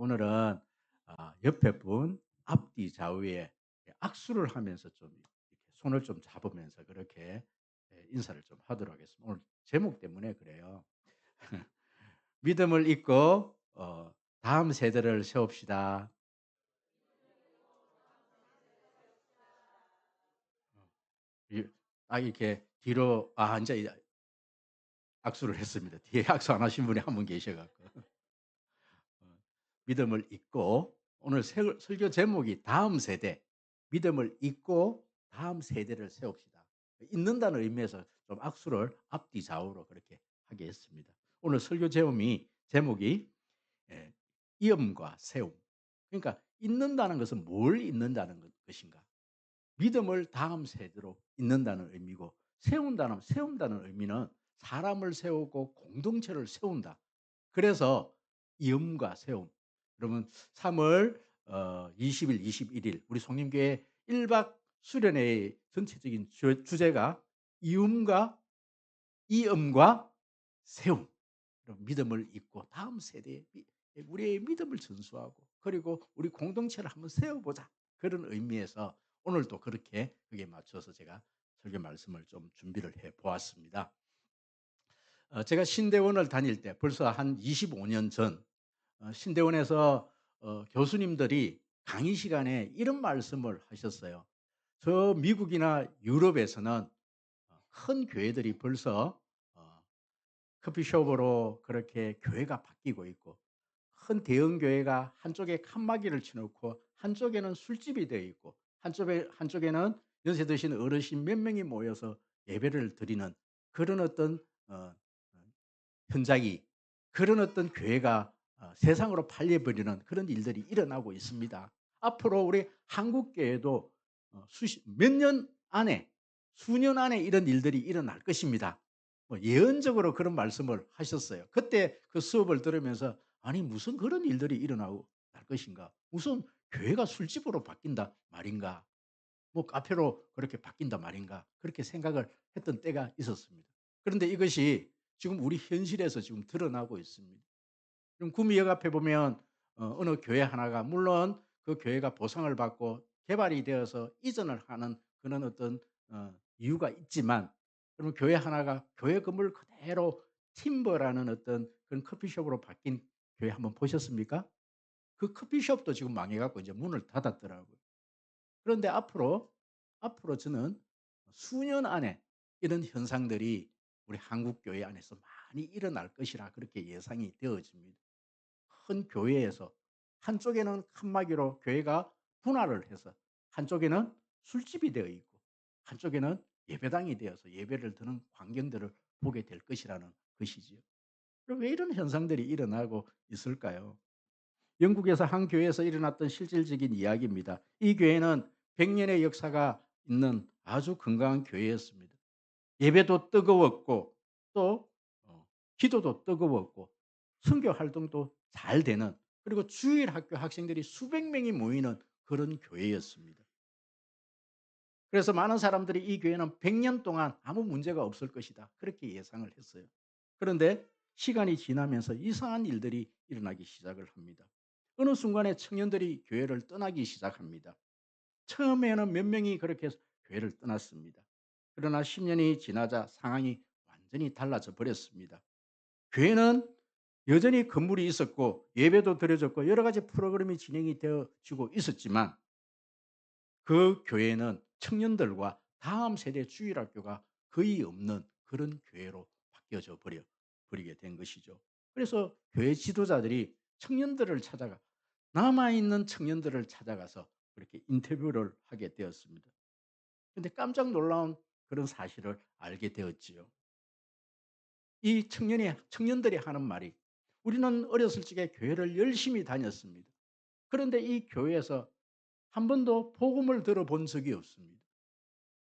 오늘은 옆에 분 앞뒤 좌우에 악수를 하면서 좀 이렇게 손을 좀 잡으면서 그렇게 인사를 좀 하도록 하겠습니다. 오늘 제목 때문에 그래요. 믿음을 잊고 다음 세대를 세웁시다. 이 이렇게 뒤로 인제 악수를 했습니다. 뒤에 악수 안 하신 분이 한 분 계셔 갖고. 믿음을 잊고 오늘 설교 제목이 다음 세대, 믿음을 잊고 다음 세대를 세웁시다. 잊는다는 의미에서 좀 악수를 앞뒤 좌우로 그렇게 하게 했습니다. 오늘 설교 제목이 예, 이음과 세움. 그러니까 잊는다는 것은 뭘 잊는다는 것인가? 믿음을 다음 세대로 잇는다는 의미고, 세운다는 의미는 사람을 세우고 공동체를 세운다. 그래서 이음과 세움. 그러면 3월 20일, 21일 우리 송림교회 1박 수련회의 전체적인 주제가 이음과 이음과 세움. 그럼 믿음을 잊고 다음 세대에 우리의 믿음을 전수하고, 그리고 우리 공동체를 한번 세워보자. 그런 의미에서 오늘도 그렇게 그게 맞춰서 제가 설교 말씀을 좀 준비를 해 보았습니다. 제가 신대원을 다닐 때 벌써 한 25년 전 신대원에서 교수님들이 강의 시간에 이런 말씀을 하셨어요. 저 미국이나 유럽에서는 큰 교회들이 벌써 어 커피숍으로 그렇게 교회가 바뀌고 있고, 큰 대형 교회가 한쪽에 칸막이를 쳐 놓고 한쪽에는 술집이 되어 있고, 한쪽에는 연세 드신 어르신 몇 명이 모여서 예배를 드리는 그런 어떤 어 어 현장이, 그런 어떤 교회가 세상으로 팔려 버리는 그런 일들이 일어나고 있습니다. 앞으로 우리 한국 교회도 수십 몇 년 안에, 수년 안에 이런 일들이 일어날 것입니다. 예언적으로 그런 말씀을 하셨어요. 그때 그 수업을 들으면서 '아니 무슨 그런 일들이 일어나고 날 것인가? 무슨 교회가 술집으로 바뀐다 말인가? 뭐 카페로 그렇게 바뀐다 말인가?' 그렇게 생각을 했던 때가 있었습니다. 그런데 이것이 지금 우리 현실에서 지금 드러나고 있습니다. 지금 구미역 앞에 보면 어느 교회 하나가, 물론 그 교회가 보상을 받고 개발이 되어서 이전을 하는 그런 어떤 이유가 있지만, 그러면 교회 하나가 교회 건물 그대로 팀버라는 어떤 그런 커피숍으로 바뀐 교회 한번 보셨습니까? 그 커피숍도 지금 망해 갖고 이제 문을 닫았더라고요. 그런데 앞으로 저는 수년 안에 이런 현상들이 우리 한국 교회 안에서 많이 일어날 것이라 그렇게 예상이 되어집니다. 큰 교회에서 한쪽에는 칸막이로 교회가 분할을 해서 한쪽에는 술집이 되어 있고, 한쪽에는 예배당이 되어서 예배를 드는 광경들을 보게 될 것이라는 것이지요. 그럼 왜 이런 현상들이 일어나고 있을까요? 영국에서 한 교회에서 일어났던 실질적인 이야기입니다. 이 교회는 100 년의 역사가 있는 아주 건강한 교회였습니다. 예배도 뜨거웠고, 또 기도도 뜨거웠고, 선교 활동도 잘 되는, 그리고 주일 학교 학생들이 수백 명이 모이는 그런 교회였습니다. 그래서 많은 사람들이 이 교회는 100년 동안 아무 문제가 없을 것이다, 그렇게 예상을 했어요. 그런데 시간이 지나면서 이상한 일들이 일어나기 시작을 합니다. 어느 순간에 청년들이 교회를 떠나기 시작합니다. 처음에는 몇 명이 그렇게 해서 교회를 떠났습니다. 그러나 10 년이 지나자 상황이 완전히 달라져 버렸습니다. 교회는 여전히 건물이 있었고 예배도 드려졌고 여러 가지 프로그램이 진행이 되어지고 있었지만, 그 교회는 청년들과 다음 세대 주일학교가 거의 없는 그런 교회로 바뀌어져 버리게 된 것이죠. 그래서 교회 지도자들이 청년들을 찾아가 남아 있는 청년들을 찾아가서 그렇게 인터뷰를 하게 되었습니다. 근데 깜짝 놀라운 그런 사실을 알게 되었지요. 이 청년들이 하는 말이, "우리는 어렸을 적에 교회를 열심히 다녔습니다. 그런데 이 교회에서 한 번도 복음을 들어본 적이 없습니다.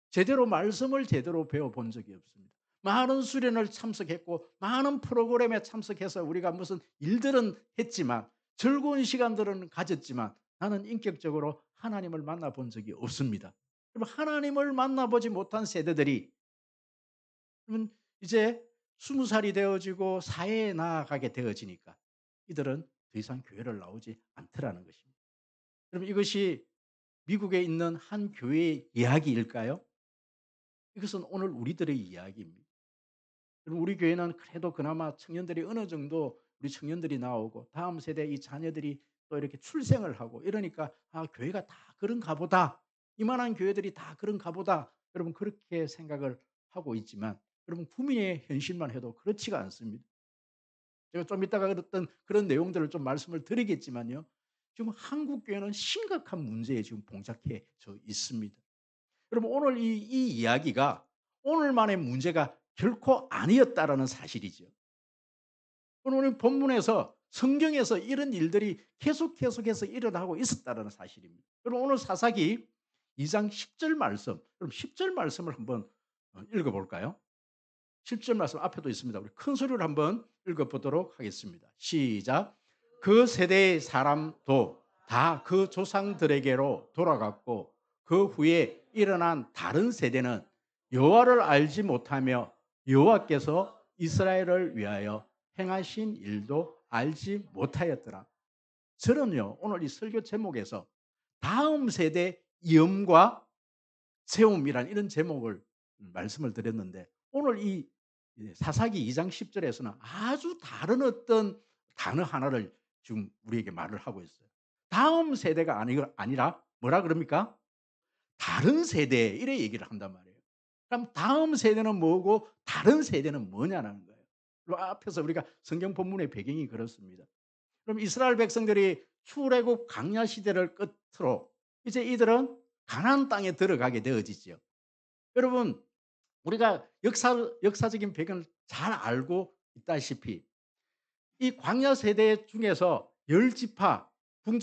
제대로 말씀을 제대로 배워본 적이 없습니다. 많은 수련을 참석했고 많은 프로그램에 참석해서 우리가 무슨 일들은 했지만, 즐거운 시간들은 가졌지만 나는 인격적으로 하나님을 만나본 적이 없습니다." 그럼 하나님을 만나보지 못한 세대들이, 그러면 이제 20살이 되어지고 사회에 나아가게 되어지니까 이들은 더 이상 교회를 나오지 않더라는 것입니다. 그럼 이것이 미국에 있는 한 교회의 이야기일까요? 이것은 오늘 우리들의 이야기입니다. 그럼 우리 교회는 그래도 그나마 청년들이 어느 정도 우리 청년들이 나오고 다음 세대 이 자녀들이 또 이렇게 출생을 하고 이러니까 '아 교회가 다 그런가 보다. 이만한 교회들이 다 그런가 보다.' 여러분 그렇게 생각을 하고 있지만 여러분 구민의 현실만 해도 그렇지가 않습니다. 제가 좀 이따가 어떤 그런 내용들을 좀 말씀을 드리겠지만요. 지금 한국 교회는 심각한 문제에 지금 봉착해져 있습니다. 여러분 오늘 이 이야기가 오늘만의 문제가 결코 아니었다라는 사실이죠. 오늘 본문에서 성경에서 이런 일들이 계속해서 일어나고 있었다라는 사실입니다. 그럼 오늘 사사기 2장 10절 말씀, 그럼 10절 말씀을 한번 읽어 볼까요? 10절 말씀 앞에도 있습니다. 우리 큰 소리로 한번 읽어 보도록 하겠습니다. 시작. 그 세대의 사람도 다 그 조상들에게로 돌아갔고 그 후에 일어난 다른 세대는 여호와를 알지 못하며 여호와께서 이스라엘을 위하여 행하신 일도 알지 못하였더라. 저는요 오늘 이 설교 제목에서 다음 세대 염과 세움이란 이런 제목을 말씀을 드렸는데 오늘 이 사사기 2장 10 절에서는 아주 다른 어떤 단어 하나를 지금 우리에게 말을 하고 있어요. 다음 세대가 아니라 뭐라 그럽니까? 다른 세대 이래 얘기를 한단 말이에요. 그럼 다음 세대는 뭐고 다른 세대는 뭐냐는 거예요. 앞에서 우리가 성경 본문의 배경이 그렇습니다. 그럼 이스라엘 백성들이 출애굽 광야 시대를 끝으로 이제 이들은 가나안 땅에 들어가게 되어지죠. 여러분 우리가 역사적인 배경을 잘 알고 있다시피 이 광야 세대 중에서 열 지파 북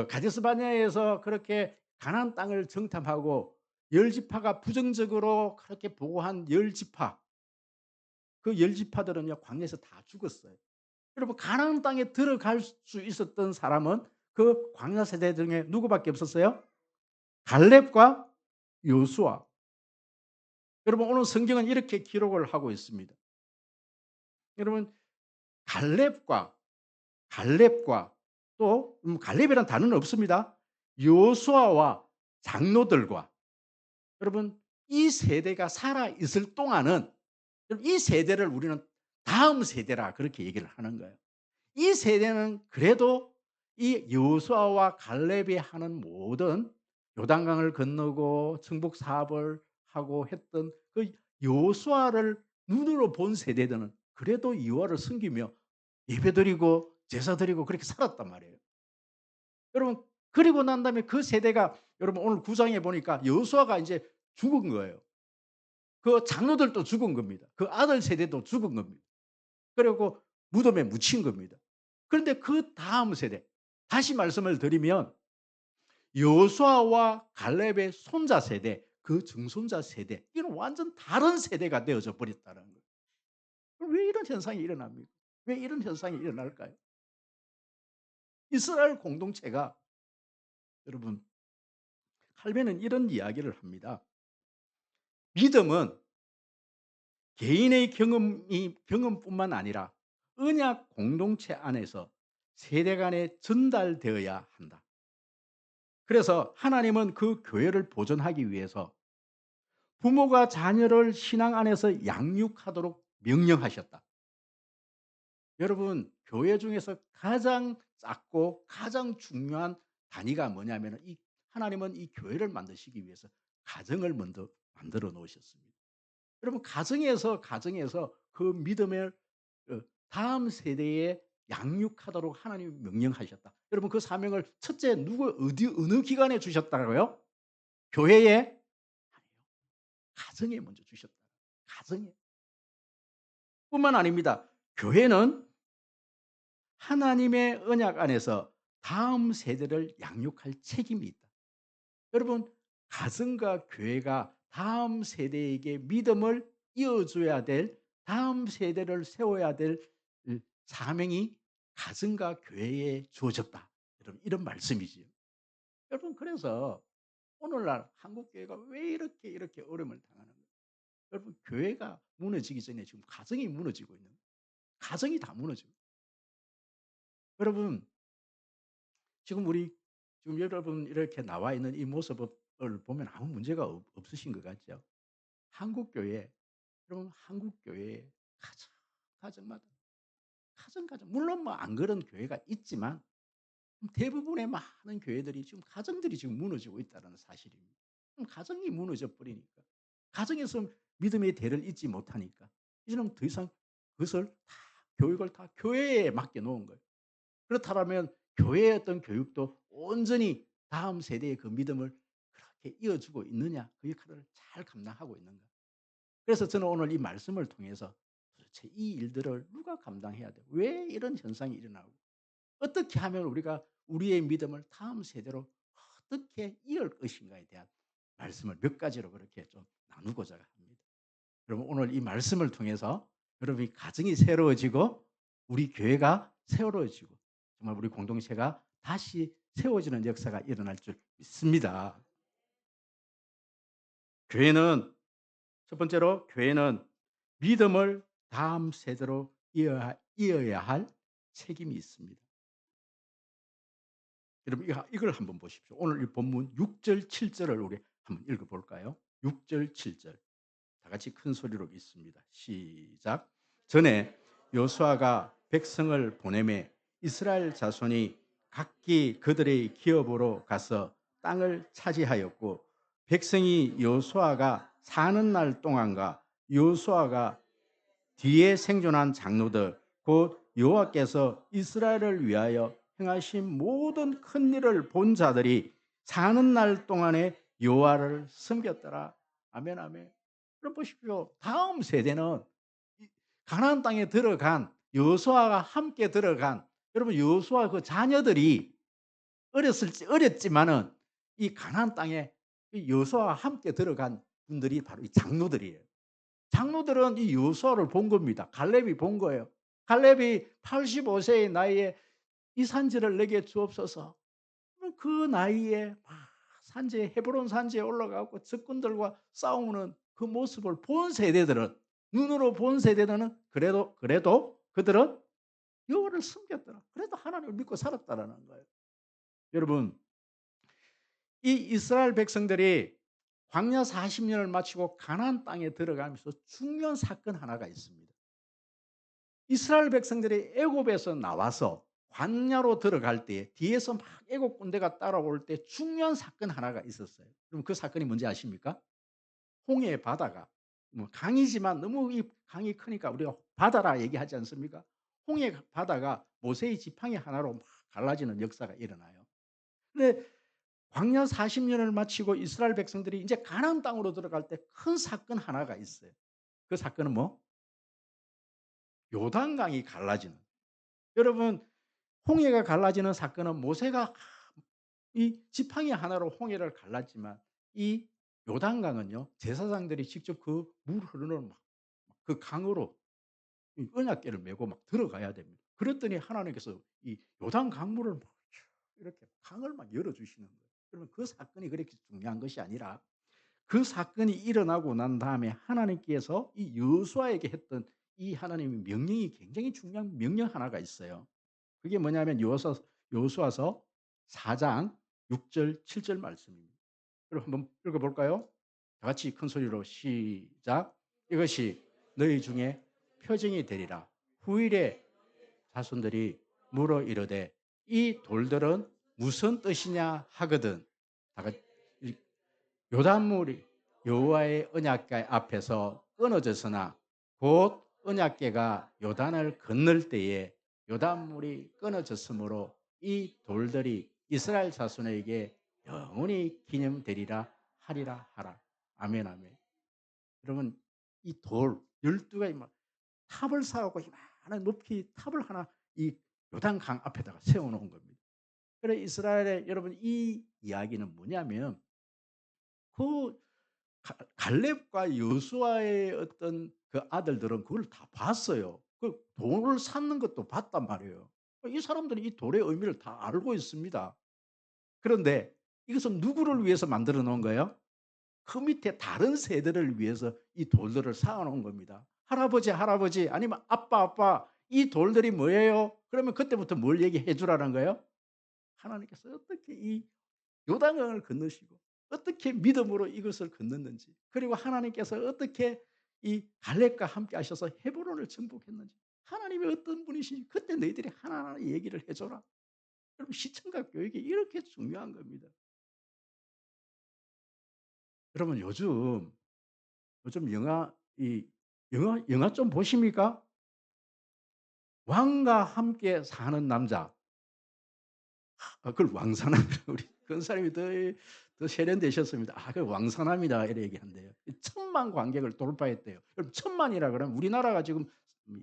가데스 바네아에서 그렇게 가나안 땅을 정탐하고 열 지파가 부정적으로 그렇게 보고한 열 지파 그 열 지파들은요 광야에서 다 죽었어요. 여러분 가나안 땅에 들어갈 수 있었던 사람은 그 광야 세대 중에 누구밖에 없었어요? 갈렙과 요수아. 여러분 오늘 성경은 이렇게 기록을 하고 있습니다. 여러분 갈렙과 갈렙과 또 갈렙이란 단어는 없습니다. 요수아와 장로들과 여러분 이 세대가 살아 있을 동안은 이 세대를 우리는 다음 세대라 그렇게 얘기를 하는 거예요. 이 세대는 그래도 이 여호수아와 갈렙이 하는 모든 요단강을 건너고 정복 사업을 하고 했던 그 여호수아를 눈으로 본 세대들은 그래도 여호와를 섬기며 예배드리고 제사드리고 그렇게 살았단 말이에요. 여러분 그리고 난 다음에 그 세대가 여러분 오늘 9 장에 보니까 여호수아가 인제 죽은 거예요. 그 장로들도 죽은 겁니다. 그 아들 세대도 죽은 겁니다. 그리고 무덤에 묻힌 겁니다. 그런데 그다음 세대 다시 말씀을 드리면 여호수아와 갈렙의 손자 세대 그 증손자 세대 이건 완전 다른 세대가 되어져 버렸다는 거예요. 그럼 왜 이런 현상이 일어납니까? 왜 이런 현상이 일어날까요? 이스라엘 공동체가 여러분 할배는 이런 이야기를 합니다. 믿음은 개인의 경험뿐만 아니라 언약 공동체 안에서 세대 간에 전달되어야 한다. 그래서 하나님은 그 교회를 보존하기 위해서 부모가 자녀를 신앙 안에서 양육하도록 명령하셨다. 여러분 교회 중에서 가장 작고 가장 중요한 단위가 뭐냐면은 이 하나님은 이 교회를 만드시기 위해서 가정을 먼저 만들어 놓으셨습니다. 여러분 가정에서 그 믿음을 다음 세대에 양육하도록 하나님이 명령하셨다. 여러분 그 사명을 첫째 누구 어디 어느 기관에 주셨다고요? 교회에? 아니요. 가정에 먼저 주셨다. 가정에. 뿐만 아닙니다. 교회는 하나님의 언약 안에서 다음 세대를 양육할 책임이 있다. 여러분 가정과 교회가 다음 세대에게 믿음을 이어줘야 될 다음 세대를 세워야 될 사명이 가정과 교회에 주어졌다. 여러분 이런 말씀이지요. 여러분 그래서 오늘날 한국 교회가 왜 이렇게 어려움을 당하는 거예요? 여러분 교회가 무너지기 전에 지금 가정이 무너지고 있는 거예요. 가정이 다 무너지고. 여러분 지금 여러분 이렇게 나와 있는 이 모습을 보면 아무 문제가 없으신 것 같죠? 한국 교회, 여러분 한국 교회에 가정 가정마다 가정 물론 뭐 안 그런 교회가 있지만 대부분의 많은 교회들이 지금 가정들이 지금 무너지고 있다는 사실입니다. 그럼 가정이 무너져 버리니까 가정에서 믿음의 대를 잇지 못하니까 이제는 더 이상 그것을 다 교육을 다 교회에 맡겨 놓은 거예요. 그렇다면 교회의 어떤 교육도 온전히 다음 세대의 그 믿음을 그렇게 이어주고 있느냐 그 역할을 잘 감당하고 있는가. 그래서 저는 오늘 이 말씀을 통해서 도대체 이 일들을 누가 감당해야 돼? 왜 이런 현상이 일어나고 어떻게 하면 우리가 우리의 믿음을 다음 세대로 어떻게 이을 것인가에 대한 말씀을 몇 가지로 그렇게 좀 나누고자 합니다. 여러분 오늘 이 말씀을 통해서 여러분이 가정이 새로워지고 우리 교회가 새로워지고 정말 우리 공동체가 다시 세워지는 역사가 일어날 줄 믿습니다. 교회는 첫 번째로 교회는 믿음을 다음 세대로 이어야 할 책임이 있습니다. 여러분 이걸 한번 보십시오. 오늘 이 본문 6절 7 절을 우리 한번 읽어 볼까요? 6절 7 절. 다 같이 큰 소리로 읽습니다. 시작. 전에 여호수아가 백성을 보내매 이스라엘 자손이 각기 그들의 기업으로 가서 땅을 차지하였고 백성이 여호수아가 사는 날 동안과 여호수아가 뒤에 생존한 장로들 곧 여호와께서 이스라엘을 위하여 행하신 모든 큰 일을 본 자들이 사는 날 동안에 여호와를 섬겼더라. 아멘 아멘. 그럼 보십시오. 다음 세대는 이 가나안 땅에 들어간 여호수아가 함께 들어간 여러분 여호수아 그 자녀들이 어렸지만은 이 가나안 땅에 이 여호수아와 함께 들어간 분들이 바로 이 장로들이에요. 장로들은 이 여호수아를 본 겁니다. 갈렙이 본 거예요. 갈렙이 85 세의 나이에 "이 산지를 내게 주옵소서." 그 나이에 막 산지에 헤브론 산지에 올라가 갖고 적군들과 싸우는 그 모습을 본 세대들은 눈으로 본 세대들은 그래도 그들은 여호와를 섬겼더라. 그래도 하나님을 믿고 살았다라는 거예요. 여러분 이 이스라엘 백성들이 광야 40 년을 마치고 가나안 땅에 들어가면서 중요한 사건 하나가 있습니다. 이스라엘 백성들이 애굽에서 나와서 광야로 들어갈 때 뒤에서 막 애굽 군대가 따라올 때 중요한 사건 하나가 있었어요. 그럼 그 사건이 뭔지 아십니까? 홍해 바다가 뭐 강이지만 너무 이 강이 크니까 우리가 바다라 얘기하지 않습니까? 홍해 바다가 모세의 지팡이 하나로 막 갈라지는 역사가 일어나요. 근데 광야 40 년을 마치고 이스라엘 백성들이 이제 가나안 땅으로 들어갈 때 큰 사건 하나가 있어요. 그 사건은 뭐? 요단강이 갈라지는. 여러분 홍해가 갈라지는 사건은 모세가 이 지팡이 하나로 홍해를 갈랐지만 이 요단강은요. 제사장들이 직접 그 물 흐르는 막 그 강으로 이 언약궤를 메고 막 들어가야 됩니다. 그랬더니 하나님께서 이 요단 강물을 막 이렇게 강을 막 열어 주시는 거예요. 그러면 그 사건이 그렇게 중요한 것이 아니라 그 사건이 일어나고 난 다음에 하나님께서 이 여호수아에게 했던 이 하나님의 명령이 굉장히 중요한 명령 하나가 있어요. 그게 뭐냐면 여호수아서 4장 6절 7절 말씀입니다. 그럼 한번 읽어 볼까요? 다 같이 큰 소리로 시작. 이것이 너희 중에 표징이 되리라. 후일에 자손들이 물어 이르되 이 돌들은 무슨 뜻이냐 하거든. 다 같이 요단물이 여호와의 언약궤 앞에서 끊어졌으나 곧 언약궤가 요단을 건널 때에 요단물이 끊어졌으므로 이 돌들이 이스라엘 자손에게 영원히 기념되리라 하리라 하라. 아멘 아멘. 여러분 이 돌 12가지 막 탑을 쌓고 이만한 높이 탑을 하나 이 요단강 앞에다가 세워 놓은 겁니다. 그래 이스라엘의 여러분 이 이야기는 뭐냐면 그 갈렙과 여호수아의 어떤 그 아들들은 그걸 다 봤어요. 그 돌을 쌓는 것도 봤단 말이에요. 이 사람들이 이 돌의 의미를 다 알고 있습니다. 그런데 이것은 누구를 위해서 만들어 놓은 거예요? 그 밑에 다른 세대를 위해서 이 돌들을 쌓아 놓은 겁니다. "할아버지, 할아버지." 아니면 "아빠, 아빠." 이 돌들이 뭐예요? 그러면 그때부터 뭘 얘기해 주라는 거예요? 하나님께서 어떻게 이 요단강을 건너시고 어떻게 믿음으로 이것을 건넜는지, 그리고 하나님께서 어떻게 이 갈렙과 함께 하셔서 헤브론을 정복했는지, 하나님이 어떤 분이신지 그때 너희들이 하나하나 얘기를 해 줘라. 여러분, 시청각 교육이 이렇게 중요한 겁니다. 여러분, 요즘 영화 좀 보십니까? 왕과 함께 사는 남자. 그걸 왕사남이라고 우리 권사님이 더 세련되셨습니다. 그 왕사남이다 이렇게 얘기한대요. 1,000,000 관객을 돌파했대요. 그럼 1,000,000이라 그러면 우리나라가 지금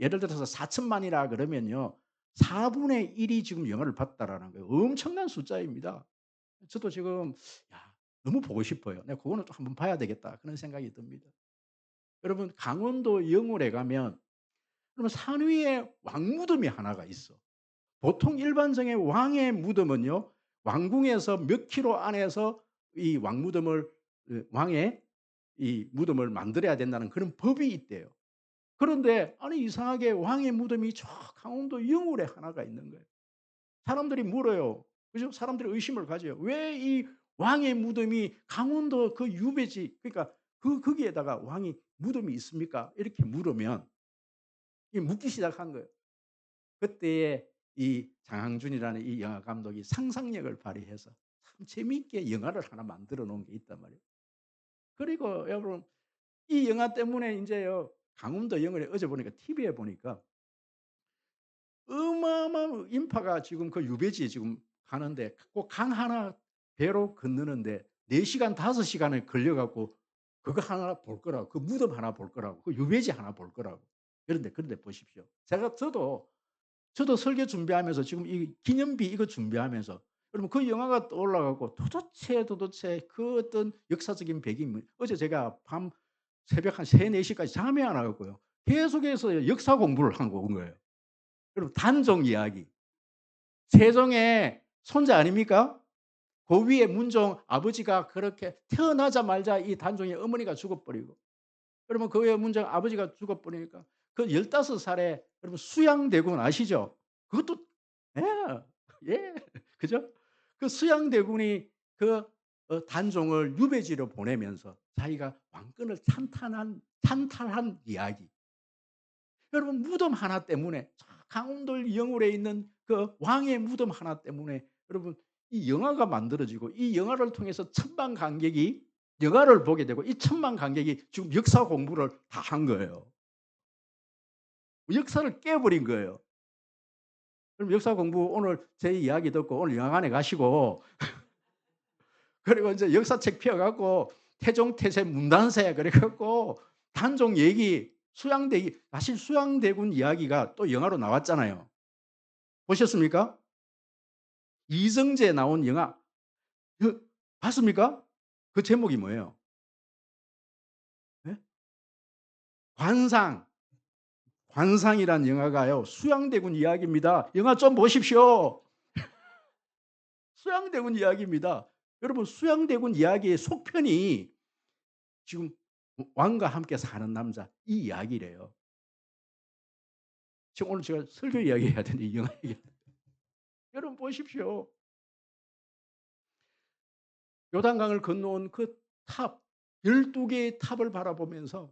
예를 들어서 4,000,000이라 그러면요, 4분의 1이 지금 영화를 봤다라는 거예요. 엄청난 숫자입니다. 저도 지금 '야, 너무 보고 싶어요. 내가 그거는 좀 한번 봐야 되겠다.' 그런 생각이 듭니다. 여러분, 강원도 영월에 가면 그러면 산 위에 왕무덤이 하나가 있어. 보통 일반적인 왕의 무덤은요, 왕궁에서 몇 킬로 안에서 이 왕무덤을 왕의 이 무덤을 만들어야 된다는 그런 법이 있대요. 그런데 아니 이상하게 왕의 무덤이 저 강원도 영월에 하나가 있는 거예요. 사람들이 물어요. 그죠? 사람들이 의심을 가져요. 왜 이 왕의 무덤이 강원도 그 유배지, 그러니까 거기에다가 왕이 무덤이 있습니까? 이렇게 물으면 이 묻기 시작한 거예요. 그때에 이 장항준이라는 이 영화 감독이 상상력을 발휘해서 참 재미있게 영화를 하나 만들어 놓은 게 있단 말이에요. 그리고 여러분, 이 영화 때문에 인제요, 강원도 영월에 어제 보니까 TV에 보니까 어마어마한 인파가 지금 그 유배지에 지금 가는데, 꼭 강 하나 배로 건너는데 4 시간 5 시간을 걸려 갖고 그거 하나 볼 거라고, 그 무덤 하나 볼 거라고, 그 유배지 하나 볼 거라고. 그런데 보십시오. 저도 설교 준비하면서 지금 이 기념비 이거 준비하면서 여러분 그 영화가 떠올라 갖고 도대체 그 어떤 역사적인 배경이 어제 제가 밤 새벽 한 3-4 시까지 잠이 안 와 갖고요, 계속해서 역사 공부를 한 거예요. 여러분, 단종 이야기. 세종의 손자 아닙니까? 그 위에 문종 아버지가 그렇게 태어나자마자 이 단종의 어머니가 죽어 버리고, 그러면 그 위에 문종 아버지가 죽어 버리니까 그 15 살에 여러분 수양대군 아시죠? 그것도 예. 예. 그죠? 그 수양대군이 그 단종을 유배지로 보내면서 자기가 왕권을 찬탈한 이야기. 여러분, 무덤 하나 때문에, 저 강원도 영월에 있는 그 왕의 무덤 하나 때문에 여러분 이 영화가 만들어지고, 이 영화를 통해서 1,000,000 관객이 영화를 보게 되고, 이 1,000,000 관객이 지금 역사 공부를 다 한 거예요. 역사를 깨 버린 거예요. 그럼 역사 공부 오늘 제 이야기 듣고 오늘 영화관에 가시고 그리고 인제 역사책 펴 갖고 태종태세 문단세 그래 갖고 단종 얘기, 수양대기, 사실 수양대군 이야기가 또 영화로 나왔잖아요. 보셨습니까? 이정재 나온 영화 그 봤습니까? 그 제목이 뭐예요? 예? 관상. 관상이란 영화가요, 수양대군 이야기입니다. 영화 좀 보십시오. 수양대군 이야기입니다. 여러분, 수양대군 이야기의 속편이 지금 왕과 함께 사는 남자 이 이야기래요. 지금 오늘 제가 설교 이야기해야 되는데 이 영화 얘기 여러분 보십시오. 요단강을 건너온 그 탑, 12 개의 탑을 바라보면서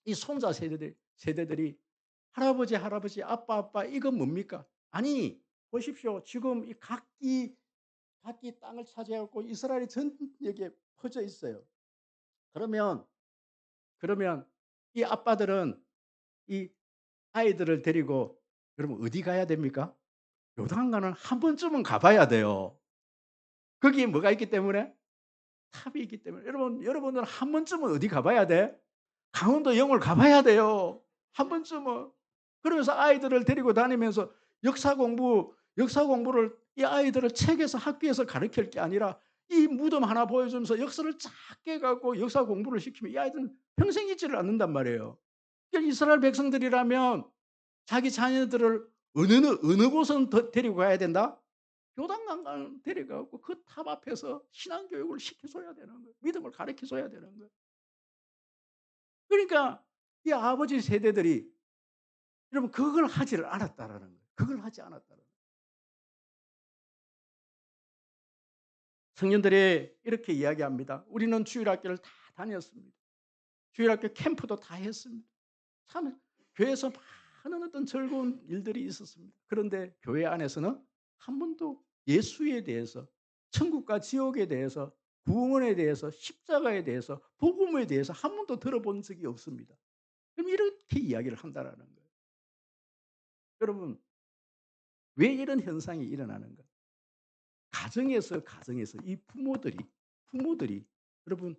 이 손자 세대들이 "할아버지, 할아버지, 아빠, 아빠 이건 뭡니까?" 아니 보십시오. 지금 이 각기 땅을 차지해 갖고 이스라엘 전역에 퍼져 있어요. 그러면 이 아빠들은 이 아이들을 데리고 여러분 어디 가야 됩니까? 요단강을 한 번쯤은 가 봐야 돼요. 거기에 뭐가 있기 때문에? 탑이 있기 때문에. 여러분들은 한 번쯤은 어디 가 봐야 돼? 강원도 영월 가 봐야 돼요. 한 번쯤은. 그러면서 아이들을 데리고 다니면서 역사 공부를 이 아이들을 책에서 학교에서 가르칠 게 아니라 이 무덤 하나 보여주면서 역사를 쫙 깨 갖고 역사 공부를 시키면 이 아이들은 평생 잊지를 않는단 말이에요. 그러니까 이스라엘 백성들이라면 자기 자녀들을 어느 곳은 더 데리고 가야 된다? 요단강을 데려가 갖고 그 탑 앞에서 신앙 교육을 시켜 줘야 되는 거예요. 믿음을 가르쳐 줘야 되는 거예요. 그러니까 이 아버지 세대들이 여러분 그걸 하지를 않았다라는 거예요. 그걸 하지 않았다는 거예요. 청년들이 이렇게 이야기합니다. "우리는 주일학교를 다 다녔습니다. 주일학교 캠프도 다 했습니다. 참 교회에서 많은 어떤 즐거운 일들이 있었습니다. 그런데 교회 안에서는 한 번도 예수에 대해서, 천국과 지옥에 대해서, 구원에 대해서, 십자가에 대해서, 복음에 대해서 한 번도 들어본 적이 없습니다." 그럼 이렇게 이야기를 한다라는 거예요. 여러분, 왜 이런 현상이 일어나는가? 가정에서 이 부모들이 여러분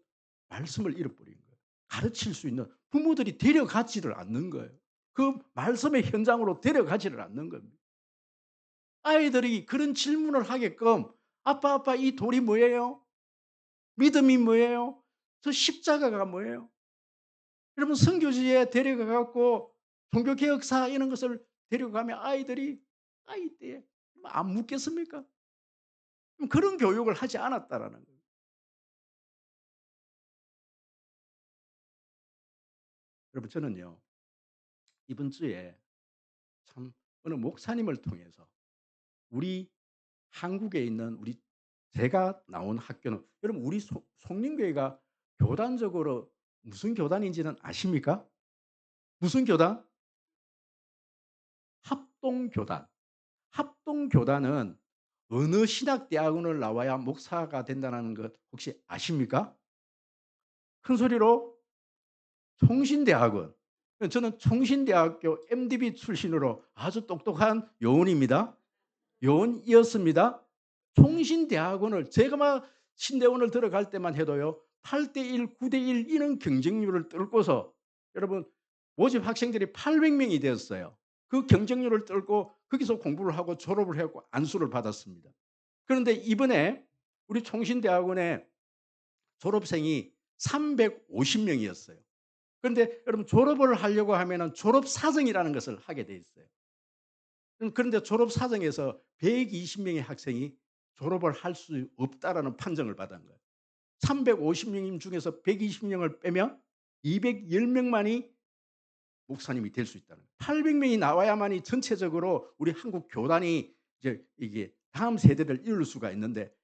말씀을 잃어버린 거예요. 가르칠 수 있는 부모들이 데려가지를 않는 거예요. 그 말씀의 현장으로 데려가지를 않는 겁니다. 아이들이 그런 질문을 하게끔 "아빠, 아빠 이 돌이 뭐예요? 믿음이 뭐예요? 저 십자가가 뭐예요?" 여러분 선교지에 데려가 갖고 종교개혁사 이런 것을 데려가면 아이들이 아이 때에 안 묻겠습니까? 그런 교육을 하지 않았다라는 거예요. 여러분 저는요. 이번 주에 참 어느 목사님을 통해서 우리 한국에 있는 우리 제가 나온 학교는 여러분 우리 송림교회가 교단적으로 무슨 교단인지는 아십니까? 무슨 교단? 합동교단. 합동교단은 어느 신학대학원을 나와야 목사가 된다는 것 혹시 아십니까? 큰 소리로 총신대학원. 저는 총신대학교 MDB 출신으로 아주 똑똑한 요원입니다. 요원이었습니다. 총신대학원을 제가 막 신대원을 들어갈 때만 해도요. 8대 1, 9대 1 이런 경쟁률을 뚫고서 여러분 모집 학생들이 800 명이 되었어요. 그 경쟁률을 뚫고 거기서 공부를 하고 졸업을 해 갖고 안수를 받았습니다. 그런데 이번에 우리 총신대학원의 졸업생이 350 명이었어요. 그런데 여러분 졸업을 하려고 하면은 졸업 사정이라는 것을 하게 돼 있어요. 그런데 졸업 사정에서 120 명의 학생이 졸업을 할 수 없다라는 판정을 받은 거예요. 350명 중에서 120 명을 빼면 210 명만이 목사님이 될 수 있다는 거예요. 800 명이 나와야만이 전체적으로 우리 한국 교단이 이제 이게 다음 세대를 이룰 수가 있는데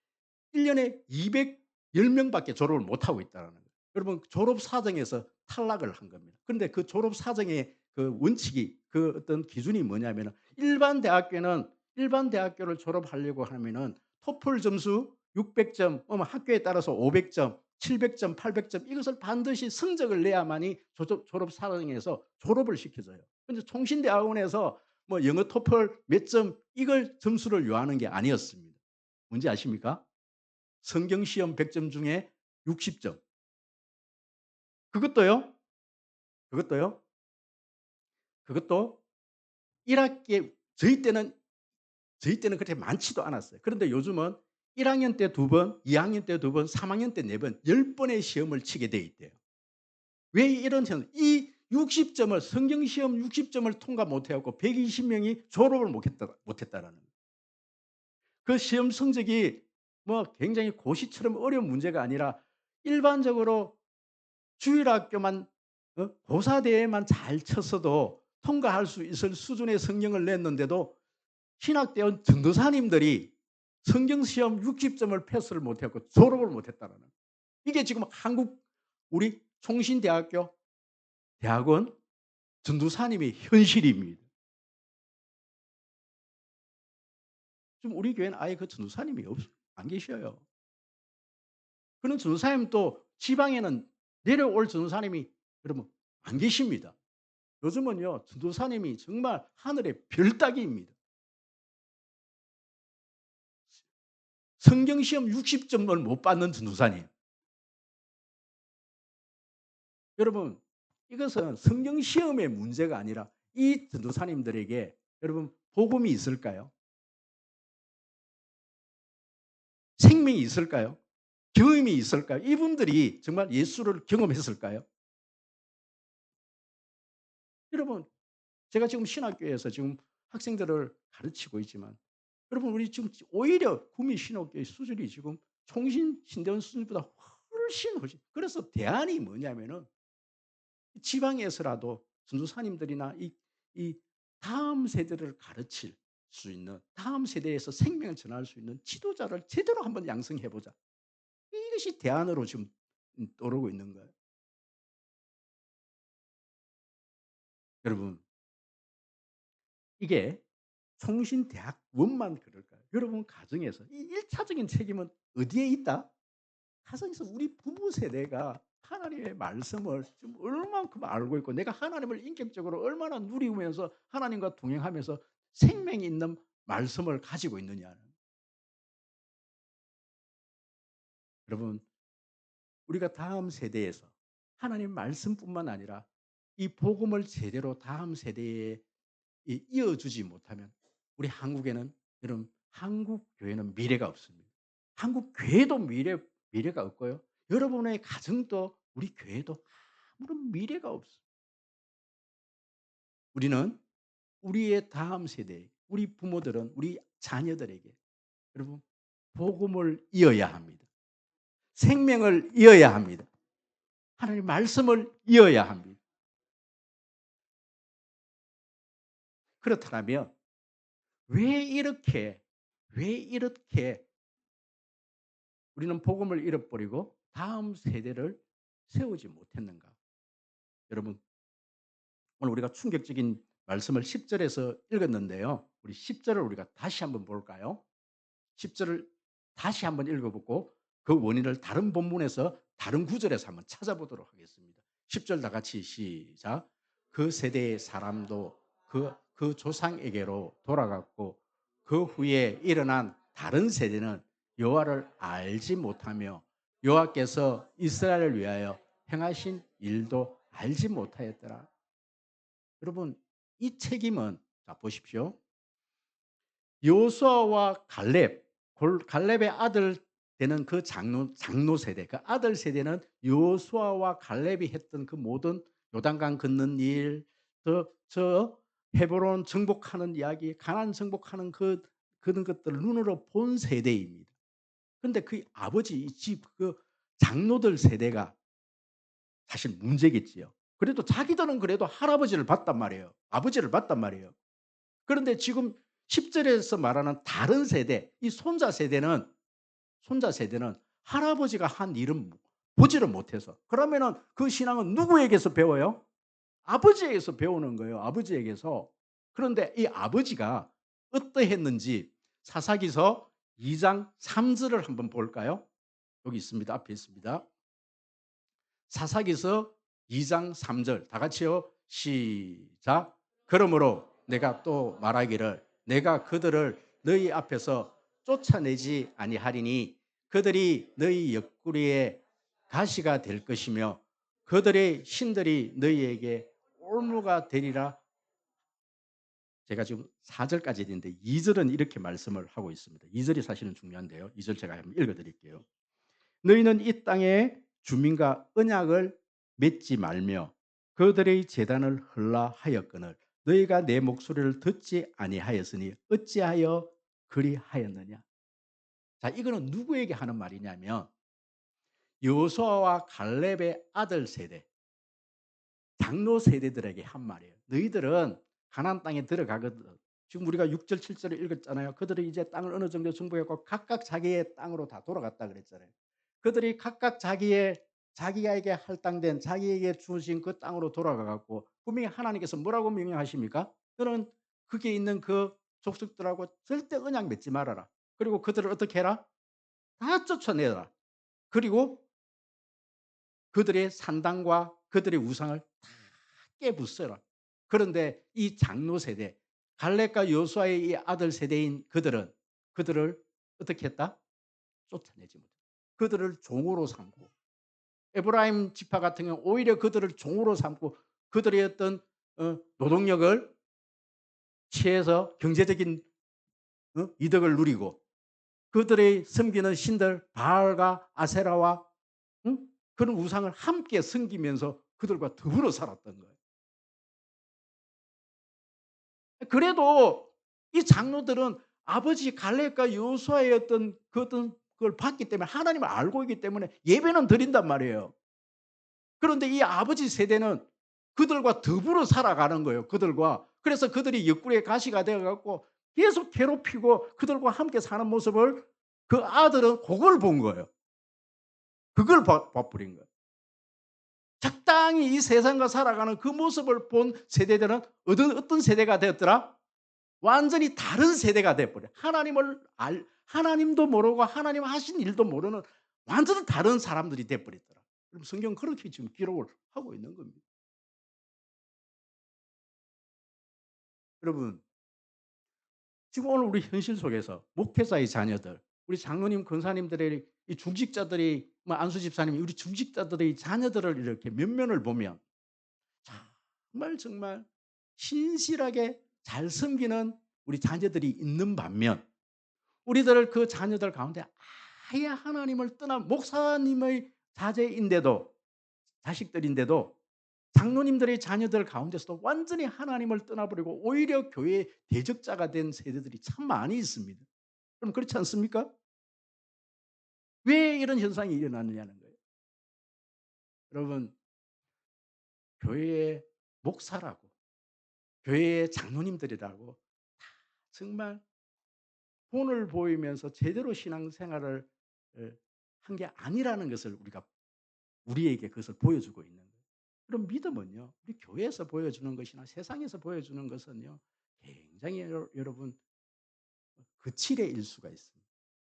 1 년에 210 명밖에 졸업을 못 하고 있다는 거예요. 여러분 졸업 사정에서 탈락을 한 겁니다. 그런데 그 졸업 사정의 그 원칙이 그 어떤 기준이 뭐냐면은 일반 대학교를 졸업하려고 하면은 토플 점수 600 점, 학교에 따라서 500 점, 700 점, 800 점 이것을 반드시 성적을 내야만이 졸업 사정에서 졸업을 시켜줘요. 근데 총신대학원에서 뭐 영어 토플 몇 점 이걸 점수를 요하는 게 아니었습니다. 뭔지 아십니까? 성경 시험 100점 중에 60 점. 그것도요, 그것도요, 그것도 1 학기에 저희 때는 그렇게 많지도 않았어요. 그런데 요즘은 1 학년 때 2 번, 2 학년 때 2 번, 3 학년 때 4번 10 번의 시험을 치게 돼 있대요. 왜 이런 이 60 점을 성경 시험 60 점을 통과 못해 갖고 120 명이 졸업을 못했다라는 거예요. 그 시험 성적이 뭐 굉장히 고시처럼 어려운 문제가 아니라 일반적으로 주일학교만 고사대에만 잘 쳤어도 통과할 수 있을 수준의 성적을 냈는데도 신학대원 전도사님들이 성경 시험 60 점을 패스를 못 했고 졸업을 못 했다는 거예요. 이게 지금 한국 우리 총신대학교 대학원 전도사님의 현실입니다. 지금 우리 교회는 아예 그 전도사님이 안 계셔요. 그런 전도사님도 지방에는 내려올 전도사님이 여러분 안 계십니다. 요즘은요 전도사님이 정말 하늘의 별 따기입니다. 성경 시험 60 점을 못 받는 전도사님. 여러분 이것은 성경 시험의 문제가 아니라 이 전도사님들에게 여러분 복음이 있을까요? 생명이 있을까요? 경험이 있을까요? 이분들이 정말 예수를 경험했을까요? 여러분 제가 지금 신학교에서 지금 학생들을 가르치고 있지만 여러분 우리 지금 오히려 구미 신학교의 수준이 지금 총신 신대원 수준보다 훨씬 그래서 대안이 뭐냐면은 지방에서라도 전도사님들이나 이 다음 세대를 가르칠 수 있는 다음 세대에서 생명을 전할 수 있는 지도자를 제대로 한번 양성해 보자. 이것이 대안으로 지금 떠오르고 있는 거예요. 여러분, 이게 총신대학원만 그럴까요? 여러분 가정에서 이 1 차적인 책임은 어디에 있다? 가정에서 우리 부부 세대가 하나님의 말씀을 지금 얼만큼 알고 있고 내가 하나님을 인격적으로 얼마나 누리면서 하나님과 동행하면서 생명이 있는 말씀을 가지고 있느냐는. 여러분, 우리가 다음 세대에서 하나님 말씀뿐만 아니라 이 복음을 제대로 다음 세대에 이어주지 못하면 우리 한국에는, 여러분, 한국 교회는 미래가 없습니다. 한국 교회도 미래가 없고요. 여러분의 가정도 우리 교회도 아무런 미래가 없어요. 우리는 우리의 다음 세대, 우리 부모들은 우리 자녀들에게, 여러분, 복음을 이어야 합니다. 생명을 이어야 합니다. 하나님의 말씀을 이어야 합니다. 그렇다면 왜 이렇게 왜 이렇게 우리는 복음을 잃어버리고 다음 세대를 세우지 못했는가? 여러분, 오늘 우리가 충격적인 말씀을 10 절에서 읽었는데요. 우리 10 절을 우리가 다시 한번 볼까요? 10 절을 다시 한번 읽어보고 그 원인을 다른 본문에서 다른 구절에서 한번 찾아보도록 하겠습니다. 10절 다 같이 시작. 그 세대의 사람도 그 조상에게로 돌아갔고 그 후에 일어난 다른 세대는 여호와를 알지 못하며 여호와께서 이스라엘을 위하여 행하신 일도 알지 못하였더라. 여러분, 이 책임은, 자 보십시오. 여호수아와 갈렙의 아들 되는 그 장로 세대, 그 아들 세대는 여호수아와 갈렙이 했던 그 모든 요단강 건넌 일, 저 헤브론 정복하는 이야기, 가나안 정복하는 그런 것들을 눈으로 본 세대입니다. 그런데 그 아버지 이 집 그 장로들 세대가 사실 문제겠지요. 그래도 자기들은 그래도 할아버지를 봤단 말이에요. 아버지를 봤단 말이에요. 그런데 지금 10 절에서 말하는 다른 세대, 이 손자 세대는 할아버지가 한 일은 보지를 못해서, 그러면은 그 신앙은 누구에게서 배워요? 아버지에게서 배우는 거예요, 아버지에게서. 그런데 이 아버지가 어떠했는지 사사기서 2장 3 절을 한번 볼까요? 여기 있습니다. 앞에 있습니다. 사사기서 2장 3절 다 같이요. 시작. 그러므로 내가 또 말하기를 내가 그들을 너희 앞에서 쫓아내지 아니하리니 그들이 너희 옆구리에 가시가 될 것이며 그들의 신들이 너희에게 올무가 되리라. 제가 지금 4 절까지 했는데 2 절은 이렇게 말씀을 하고 있습니다. 2 절이 사실은 중요한데요. 2절 제가 한번 읽어 드릴게요. 너희는 이 땅의 주민과 언약을 맺지 말며 그들의 제단을 헐라 하였거늘 너희가 내 목소리를 듣지 아니하였으니 어찌하여 그리하였느냐. 자, 이거는 누구에게 하는 말이냐면 여호수아와 갈렙의 아들 세대, 장로 세대들에게 한 말이에요. 너희들은 가나안 땅에 들어가거든. 지금 우리가 6 절 7 절을 읽었잖아요. 그들이 이제 땅을 어느 정도 정복했고 각각 자기의 땅으로 다 돌아갔다 그랬잖아요. 그들이 각각 자기에게 할당된 자기에게 주어진 그 땅으로 돌아가 갖고 분명히 하나님께서 뭐라고 명령하십니까? 너는 거기에 있는 그 족속들하고 절대 언약 맺지 말아라. 그리고 그들을 어떻게 해라? 다 쫓아내라. 그리고 그들의 산당과 그들의 우상을 다 깨부숴라. 그런데 이 장로 세대, 갈렙과 여호수아의 이 아들 세대인 그들을 어떻게 했다? 쫓아내지 못했다. 그들을 종으로 삼고 에브라임 지파 같은 경우 오히려 그들을 종으로 삼고 그들의 어떤 노동력을 취해서 경제적인 이득을 누리고 그들의 섬기는 신들 바알과 아세라와 그런 우상을 함께 섬기면서 그들과 더불어 살았던 거예요. 그래도 이 장로들은 아버지 갈렙과 여호수아의 어떤 걸 봤기 때문에 하나님을 알고 있기 때문에 예배는 드린단 말이에요. 그런데 이 아버지 세대는 그들과 더불어 살아가는 거예요, 그들과. 그래서 그들이 옆구리에 가시가 되어 갖고 계속 괴롭히고 그들과 함께 사는 모습을 그 아들은 그걸 본 거예요. 그걸 봐 버린 거예요. 적당히 이 세상과 살아가는 그 모습을 본 세대들은 어떤 세대가 되었더라? 완전히 다른 세대가 돼 버려. 하나님도 모르고 하나님 하신 일도 모르는 완전히 다른 사람들이 돼 버렸더라. 그럼 성경은 그렇게 지금 기록을 하고 있는 겁니다. 여러분, 지금 오늘 우리 현실 속에서 목회자의 자녀들, 우리 장로님, 권사님들의 이 중직자들이 뭐 안수 집사님 우리 중직자들의 자녀들을 이렇게 면면을 보면 정말 신실하게 잘 섬기는 우리 자녀들이 있는 반면 우리들 그 자녀들 가운데 아예 하나님을 떠난 목사님의 자제인데도 자식들인데도 장로님들의 자녀들 가운데서도 완전히 하나님을 떠나버리고 오히려 교회의 대적자가 된 세대들이 참 많이 있습니다. 그럼 그렇지 않습니까? 왜 이런 현상이 일어나느냐는 거예요. 여러분, 교회의 목사라고 교회의 장로님들이라고 정말 본을 보이면서 제대로 신앙생활을 한 게 아니라는 것을 우리에게 그것을 보여주고 있는 거예요. 그럼 믿음은요. 우리 교회에서 보여주는 것이나 세상에서 보여주는 것은요. 굉장히 여러분 거칠의 일수가 있습니다.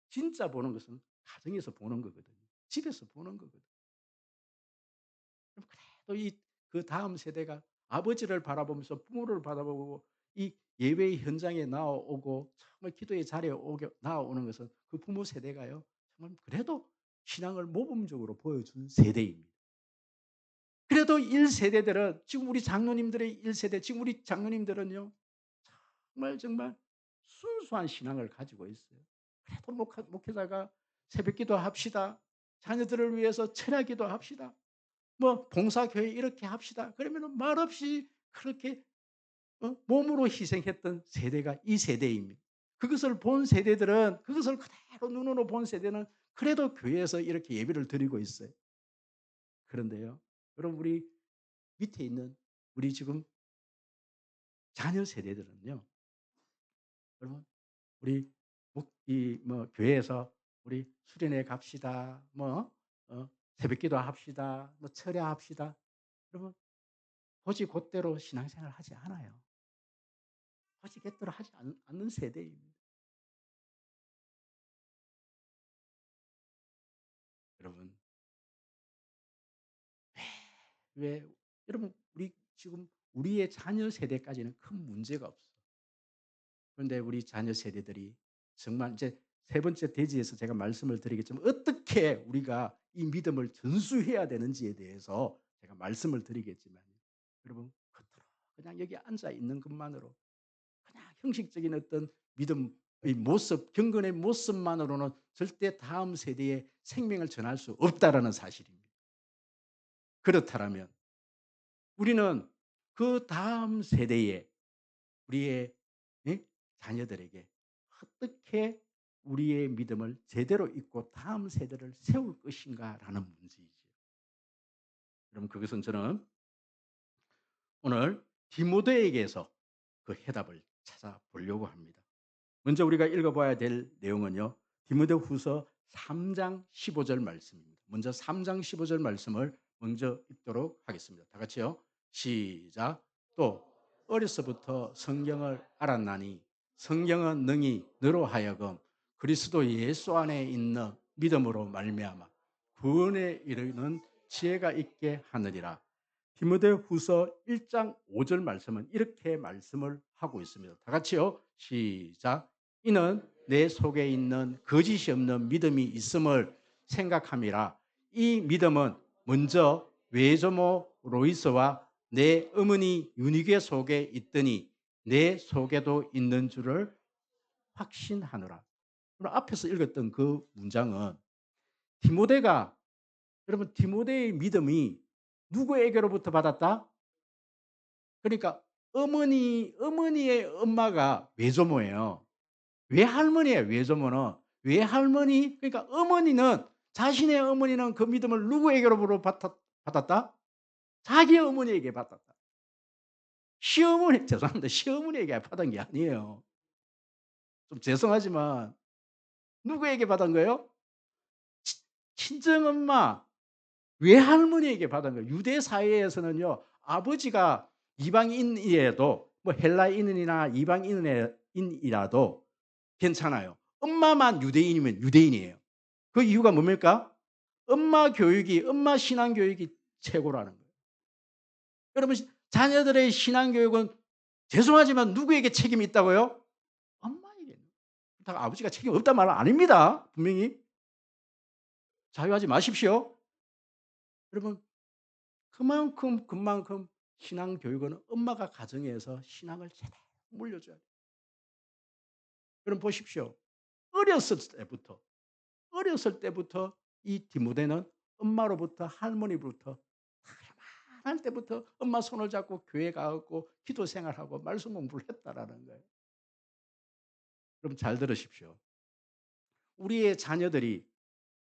진짜 보는 것은 가정에서 보는 거거든요. 집에서 보는 거거든요. 그럼 그래도 그 다음 세대가 아버지를 바라보면서 부모를 바라보고 이 예배의 현장에 나오고 정말 기도의 자리에 나오는 것은 그 부모 세대가요. 정말 그래도 신앙을 모범적으로 보여준 세대입니다. 그래도 1세대들은 지금 우리 장로님들의 1세대 지금 우리 장로님들은요. 정말 순수한 신앙을 가지고 있어요. 그래도 목회자가 새벽기도 합시다. 자녀들을 위해서 철야기도 합시다. 뭐 봉사교회 이렇게 합시다. 그러면은 말없이 그렇게 몸으로 희생했던 세대가 이 세대입니다. 그것을 본 세대들은 그것을 그대로 눈으로 본 세대는 그래도 교회에서 이렇게 예배를 드리고 있어요. 그런데요. 여러분 우리 밑에 있는 우리 지금 자녀 세대들은요. 여러분 우리 뭐 교회에서 우리 수련회 갑시다. 뭐 새벽기도 합시다. 뭐 철야합시다. 여러분 곧대로 신앙생활을 하지 않아요. 곧대로 하지 않는 세대입니다. 여러분 왜 여러분 우리 지금 우리의 자녀 세대까지는 큰 문제가 없어. 그런데 우리 자녀 세대들이 정말 이제 세 번째 대지에서 제가 말씀을 드리겠지만 어떻게 우리가 이 믿음을 전수해야 되는지에 대해서 제가 말씀을 드리겠지만 여러분 겉으로 그냥 여기 앉아 있는 것만으로 그냥 형식적인 어떤 믿음의 모습, 경건의 모습만으로는 절대 다음 세대에 생명을 전할 수 없다라는 사실입니다. 그렇다면 우리는 그 다음 세대에 우리의 예? 자녀들에게 어떻게 우리의 믿음을 제대로 잊고 다음 세대를 세울 것인가라는 문제이죠. 그럼 그것은 저는 오늘 디모데에게서 그 해답을 찾아보려고 합니다. 먼저 우리가 읽어봐야 될 내용은요. 디모데후서 3장 15절 말씀입니다. 먼저 3장 15절 말씀을 먼저 읽도록 하겠습니다. 다 같이요. 시작. 또 어려서부터 성경을 알았나니 성경은 능히 너로 하여금 그리스도 예수 안에 있는 믿음으로 말미암아 구원에 이르는 지혜가 있게 하느니라. 디모데후서 1장 5절 말씀은 이렇게 말씀을 하고 있습니다. 다 같이요. 시작. 이는 내 속에 있는 거짓이 없는 믿음이 있음을 생각함이라. 이 믿음은 먼저 외조모 로이스와 내 어머니 유니게 속에 있더니 내 속에도 있는 줄을 확신하노라. 그럼 앞에서 읽었던 그 문장은 디모데가 여러분 디모데의 믿음이 누구에게로부터 받았다? 그러니까 어머니의 엄마가 외조모예요. 외할머니예요. 외조모는 외할머니 그러니까 어머니는 자신의 어머니는 그 믿음을 누구에게로부터 받았다? 자기 어머니에게 받았다. 시어머니 죄송합니다. 시어머니에게 받은 게 아니에요. 좀 죄송하지만 누구에게 받은 거예요? 친정엄마, 외할머니에게 받은 거예요. 유대 사회에서는요. 아버지가 이방인이라도 뭐 헬라인이나 이방인이라도 괜찮아요. 엄마만 유대인이면 유대인이에요. 그 이유가 뭡니까? 엄마 신앙 교육이 최고라는 거예요. 여러분 자녀들의 신앙 교육은 죄송하지만 누구에게 책임이 있다고요? 엄마에게. 그렇다고 아버지가 책임 없단 말은 아닙니다. 분명히 자유하지 마십시오. 여러분 그만큼 신앙 교육은 엄마가 가정에서 신앙을 제대로 물려줘야 돼요. 여러분 보십시오. 어렸을 때부터, 어렸을 때부터 이 디모데는 엄마로부터 할머니로부터 할 때부터 엄마 손을 잡고 교회 가고 기도 생활하고 말씀 공부를 했다라는 거예요. 그럼 잘 들으십시오. 우리의 자녀들이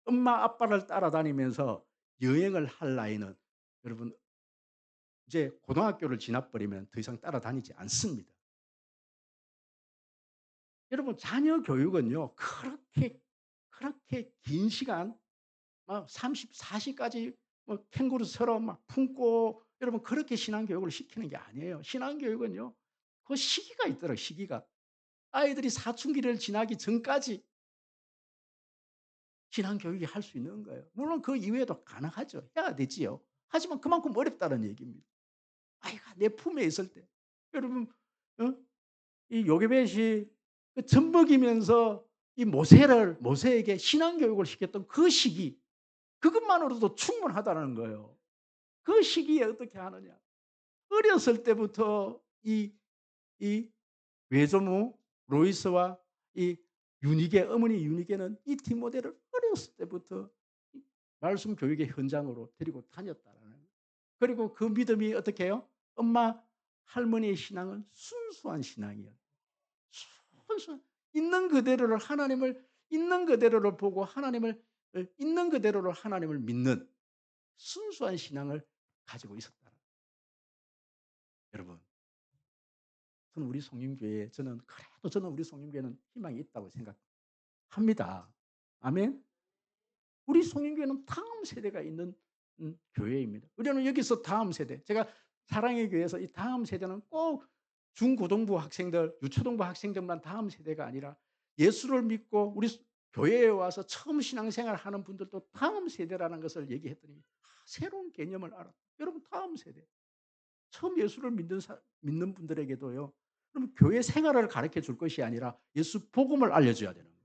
엄마 아빠를 따라다니면서 여행을 할 나이는 여러분 이제 고등학교를 지나버리면 더 이상 따라다니지 않습니다. 여러분 자녀 교육은요. 그렇게 긴 시간 막 30, 40 까지 뭐 캥거루처럼 막 품고 여러분 그렇게 신앙 교육을 시키는 게 아니에요. 신앙 교육은요. 그 시기가 있더라고요, 시기가. 아이들이 사춘기를 지나기 전까지 신앙 교육이 할 수 있는 거예요. 물론 그 이후에도 가능하죠. 해야 되지요. 하지만 그만큼 어렵다는 얘기입니다. 아이가 내 품에 있을 때. 여러분 어? 이 요게벳이 그 젖먹이면서 이 모세에게 신앙 교육을 시켰던 그 시기 그것만으로도 충분하다는 거예요. 그 시기에 어떻게 하느냐. 어렸을 때부터 이 외조모 로이스와 이 유니게 어머니 유니게는 이 디모데를 어렸을 때부터 이 말씀 교육의 현장으로 데리고 다녔다라는 거예요. 그리고 그 믿음이 어떻게 해요? 엄마 할머니의 신앙은 순수한 신앙이에요. 순수한 있는 그대로를 하나님을 있는 그대로를 보고 하나님을 있는 그대로를 하나님을 믿는 순수한 신앙을 가지고 있었다. 여러분, 저는 우리 송림교회는 희망이 있다고 생각합니다. 아멘. 우리 송림교회는 다음 세대가 있는 교회입니다. 우리는 여기서 다음 세대, 제가 사랑의 교회에서 이 다음 세대는 꼭 중고등부 학생들, 유초등부 학생들만 다음 세대가 아니라 예수를 믿고 우리 교회에 와서 처음 신앙생활 하는 분들도 다음 세대라는 것을 얘기했더니 새로운 개념을 알아. 여러분 다음 세대. 처음 예수를 믿는 분들에게도요. 그럼 교회 생활을 가르쳐 줄 것이 아니라 예수 복음을 알려줘야 되는 거예요.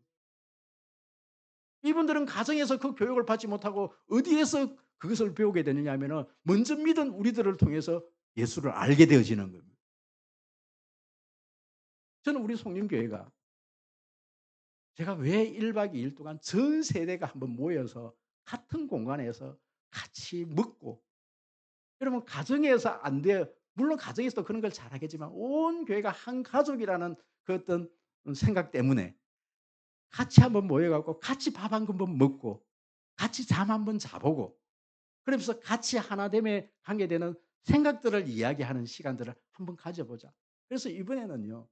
이분들은 가정에서 그 교육을 받지 못하고 어디에서 그것을 배우게 되느냐 하면은 먼저 믿은 우리들을 통해서 예수를 알게 되어지는 겁니다. 저는 우리 송림교회가 제가 왜 1박 2일 동안 전 세대가 한번 모여서 같은 공간에서 같이 먹고 여러분 가정에서 안 돼요. 물론 가정에서도 그런 걸 잘하겠지만 온 교회가 한 가족이라는 그 어떤 생각 때문에 같이 한번 모여 갖고 같이 밥 한 그릇 먹고 같이 잠 한번 자보고 그러면서 같이 하나됨에 관계되는 생각들을 이야기하는 시간들을 한번 가져보자. 그래서 이번에는요.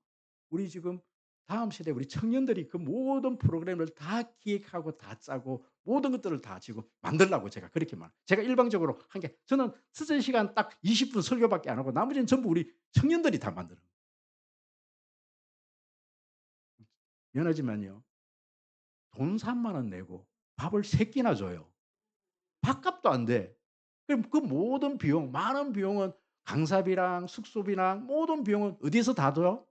우리 지금 다음 세대 우리 청년들이 그 모든 프로그램을 다 기획하고 다 짜고 모든 것들을 다 지금 만들라고 제가 그렇게 제가 일방적으로 한 게 저는 쓰는 시간 딱 20분 설교밖에 안 하고 나머지는 전부 우리 청년들이 다 만들어요. 미안하지만요. 돈 3만 원 내고 밥을 3 끼나 줘요. 밥값도 안 돼. 그럼 그 모든 비용 많은 비용은 강사비랑 숙소비랑 모든 비용은 어디서 다 줘요?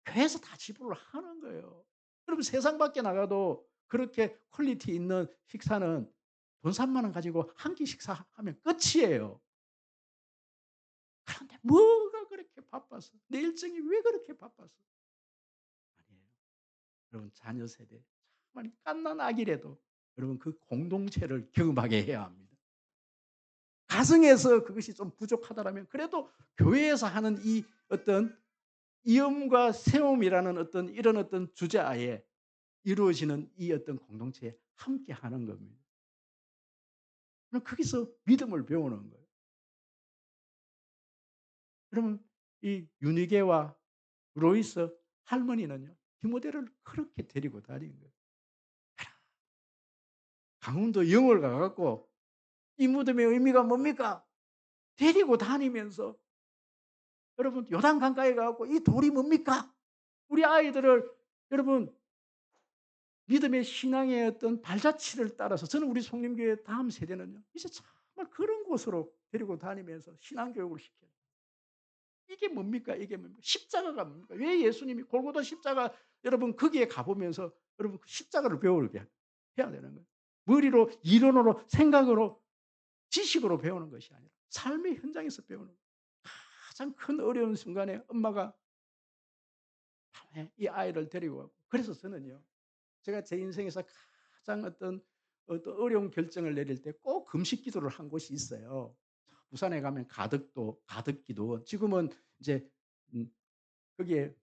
교회에서 다 지불을 하는 거예요. 여러분 세상 밖에 나가도 그렇게 퀄리티 있는 식사는 돈 3만 원 가지고 한 끼 식사하면 끝이에요. 그런데 뭐가 그렇게 바빠서 내 일정이 왜 그렇게 바빠서 아니에요. 여러분 자녀 세대 정말 갓난 아기라도 여러분 그 공동체를 경험하게 해야 합니다. 가정에서 그것이 좀 부족하다라면 그래도 교회에서 하는 이 어떤 이음과 세움이라는 어떤 이런 어떤 주제하에 이루어지는 이 어떤 공동체에 함께 하는 겁니다. 그럼 거기서 믿음을 배우는 거예요. 그러면 이 유니게와 로이스 할머니는요. 디모데를 그렇게 데리고 다니는 거예요. 강원도 영월 가 갖고 이 무덤의 의미가 뭡니까? 데리고 다니면서 여러분 요단 강가에 가 갖고 이 돌이 뭡니까? 우리 아이들을 여러분 믿음의 신앙의 어떤 발자취를 따라서 저는 우리 송림교회 다음 세대는요. 이제 정말 그런 곳으로 데리고 다니면서 신앙 교육을 시켜요. 이게 뭡니까? 이게 뭡니까? 십자가가 뭡니까? 왜 예수님이 골고다 십자가 여러분 거기에 가 보면서 여러분 그 십자가를 배우게 해야 되는 거예요. 머리로 이론으로 생각으로 지식으로 배우는 것이 아니라 삶의 현장에서 배우는 거예요. 가장 큰 어려운 순간에 엄마가 밤에 이 아이를 데리고 가고 그래서 저는요. 제가 제 인생에서 가장 어떤 어려운 결정을 내릴 때 꼭 금식 기도를 한 곳이 있어요. 부산에 가면 가덕도 가덕기도 지금은 이제 음 거기에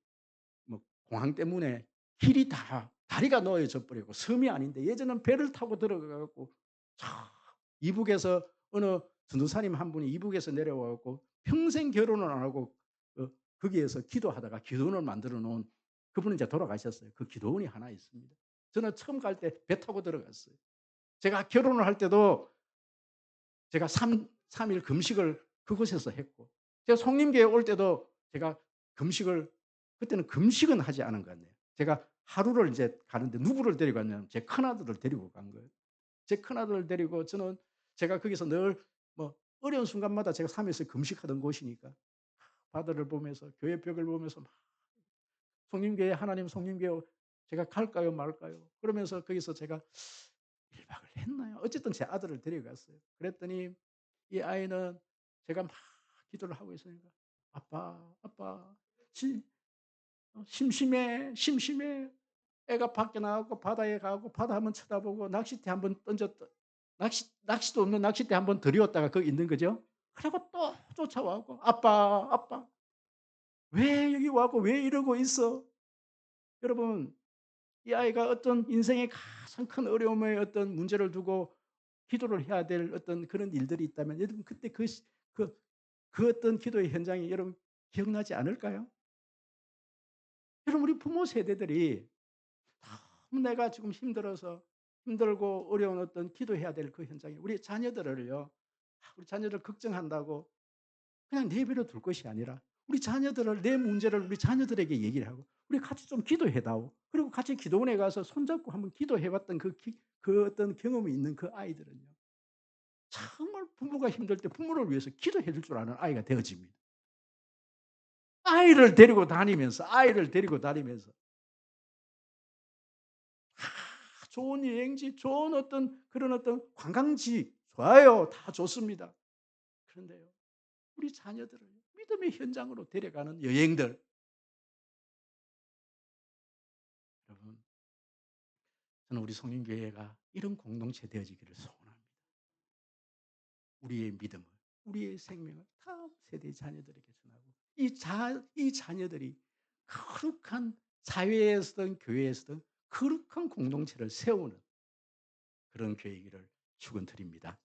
뭐 공항 때문에 길이 다 다리가 놓여져 버리고 섬이 아닌데 예전엔 배를 타고 들어가 갖고 저 이북에서 어느 전도사님 한 분이 이북에서 내려와 갖고 평생 결혼을 안 하고 거기에서 기도하다가 기도원을 만들어 놓은 그분은 이제 돌아가셨어요. 그 기도원이 하나 있습니다. 저는 처음 갈 때 배 타고 들어갔어요. 제가 결혼을 할 때도 제가 3일 금식을 그곳에서 했고 제가 송림교회 올 때도 제가 금식을 그때는 금식은 하지 않은 것 같네요. 제가 하루를 이제 가는데 누구를 데리고 갔냐면 제 큰아들을 데리고 간 거예요. 제 큰아들을 데리고 저는 제가 거기서 늘 뭐 어려운 순간마다 제가 3 일씩 금식하던 곳이니까 바다를 보면서 교회 벽을 보면서 막 "송림교회 하나님 송림교회 제가 갈까요 말까요?" 그러면서 거기서 제가 1 박을 했나요? 어쨌든 제 아들을 데려갔어요. 그랬더니 이 아이는 제가 막 기도를 하고 있으니까 "아빠, 아빠 심 심심해, 심심해." 애가 밖에 나가고 바다에 가고 바다 한번 쳐다보고 낚싯대 한번 던졌다 낚시도 없는 낚싯대 한번 들이었다가 거기 있는 거죠. 그리고 또 쫓아와 갖고 "아빠, 아빠 왜 여기 와 갖고 왜 이러고 있어?" 여러분 이 아이가 어떤 인생의 가장 큰 어려움의 어떤 문제를 두고 기도를 해야 될 어떤 그런 일들이 있다면 여러분 그때 그 그 어떤 기도의 현장이 여러분 기억나지 않을까요? 여러분 우리 부모 세대들이 너무 내가 지금 힘들어서 힘들고 어려운 어떤 기도해야 될 그 현장에 우리 자녀들을요. 우리 자녀를 걱정한다고 그냥 내버려 둘 것이 아니라 우리 자녀들을 내 문제를 우리 자녀들에게 얘기를 하고 "우리 같이 좀 기도해 다오." 그리고 같이 기도원에 가서 손잡고 한번 기도해 봤던 그 어떤 경험이 있는 그 아이들은요. 정말 부모가 힘들 때 부모를 위해서 기도해 줄 줄 아는 아이가 되어집니다. 아이를 데리고 다니면서 좋은 여행지, 좋은 어떤 그런 어떤 관광지 좋아요. 다 좋습니다. 그런데요. 우리 자녀들을 믿음의 현장으로 데려가는 여행들 여러분 저는 우리 성린교회가 이런 공동체 되어지기를 소원합니다. 우리의 믿음을, 우리의 생명을 다음 세대의 자녀들에게 전하고 이 자녀들이 거룩한 사회에서든 교회에서든 거룩한 공동체를 세우는 그런 교회이기를 축원드립니다.